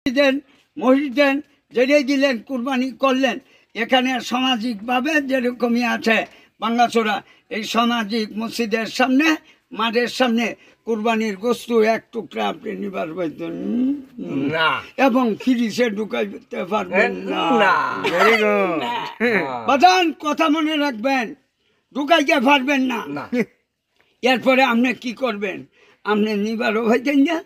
দেন, মসজিদ দেন, যেটাই দিলেন কুরবানি করলেন। এখানে সামাজিকভাবে যেরকমই আছে ভাঙ্গাচোরা, এই সামাজিক মসজিদের সামনে, মাঠের সামনে কুরবানির গোস্তু এক টুকরা আপনি নিবার পাইতেন না এবং ফ্রিজে ঢুকাইতে পারবেন না। না। বাজান কথা মনে রাখবেন, ঢুকাইতে পারবেন না। এরপরে আপনি কি করবেন? আপনি নিবারও হইতেন না,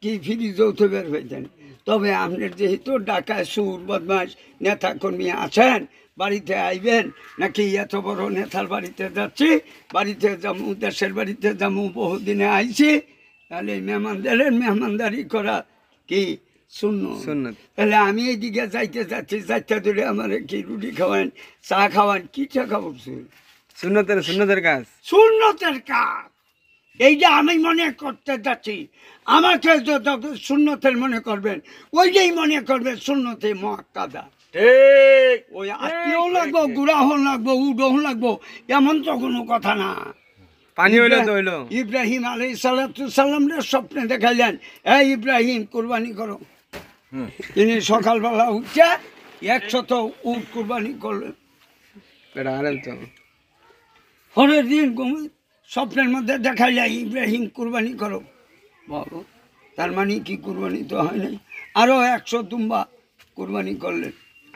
কি ফ্রিজও তো বের হইতেন। তবে আপনার যেহেতু ঢাকায় সুর বদমাস নেতা কর্মী আছেন, বাড়িতে আইবেন নাকি এত বড় নেতার বাড়িতে যাচ্ছি, বাড়িতে যাবো, দেশের বাড়িতে যাবো, বহুদিনে আইছি, তাহলে মেহমানদারি করা কি সুন্নত। তাহলে আমি এইদিকে যাইতে যাচ্ছি, যাইতে ধরে আমার কি রুটি খাওয়ান, চা খাওয়ান, কি চা খাবো? সুন্নতের কাজ, সুন্নতের কাজ এইটা আমি মনে করতে যাচ্ছি। আমাকে যত সুন্নতের মনে করবেন, ওইটাই মনে করবেন সুন্নতে মুআক্কাদা। ঠিক ওই আত্মীয় লাগবো, গুড়াহ লাগবো, উডহ লাগবো, এমন তো কোনো কথা না। পানি হইলো তো হইলো। ইব্রাহিম আলাইহিস সালামের স্বপ্নে দেখাইলেন, এই ইব্রাহিম কুরবানি করো। তিনি সকালবেলা উঠছে 100 উট কুরবানি করলেন। পরের দিন স্বপ্নের মধ্যে দেখাইলে ইব্রাহিম কুরবানি করো। বলো, তার মানে কি কুরবানি তো হয় নাই, আরো 100 দুম্বা কুরবানি করলেন।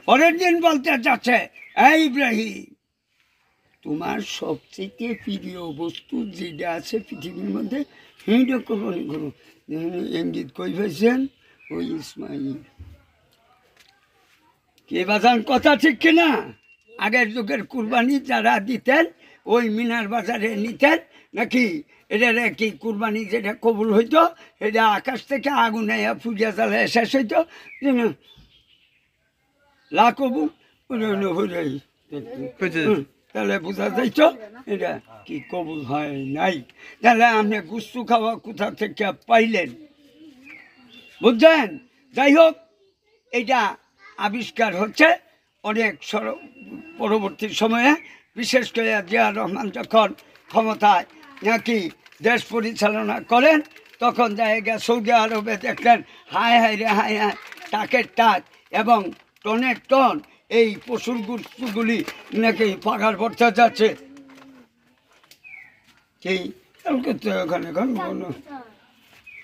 পরের দিন বলতে যাচ্ছে, এই ইব্রাহিম, তোমার সবচেয়ে প্রিয় বস্তু যেটা আছে পৃথিবীর মধ্যে, সেইটা কুরবানি করো। ইঙ্গিত কই পাইছেন? ওই ইসমাইল। কে বাজান কথা ঠিক কিনা? আগের যুগের কুরবানি যারা দিতেন, ওই মিনার বাজারে নিতেন নাকি, এটা কি কুরবানি যেটা কবুল হইতো, এটা আকাশ থেকে আগুন পূজা জ্বালায় শেষ হইতো, লাকবু তাহলে বোঝা যাইত এটা কি কবুল হয় নাই। তাহলে আপনি গুস্তু খাওয়া কোথা থেকে পাইলেন? বুঝছেন? যাই হোক, এটা আবিষ্কার হচ্ছে অনেক পরবর্তী সময়ে, বিশেষ করে জিয়া রহমান যখন ক্ষমতায় নাকি দেশ পরিচালনা করেন, তখন জায়গা সৌদি আরবে দেখলেন, হায় হায় রে হায় হায়, টাকের টাক এবং টনের টন এই পশুর গুলি নাকি পাকার পড়তে যাচ্ছে।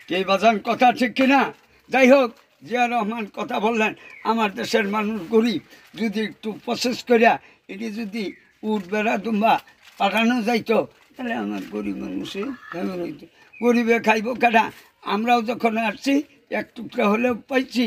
কে বাজান কথা ঠিক কিনা? যাই হোক, জিয়া রহমান কথা বললেন, আমার দেশের মানুষ গরিব, যদি একটু প্রসেস করিয়া এটি যদি উট বেড়া দুম্বা পাঠানো যাইতো, তাহলে আমার গরিব মানুষে কেমন হইতো? গরিবে খাইব কেনা? আমরাও যখন আসছি এক টুকরা হলেও পাইছি।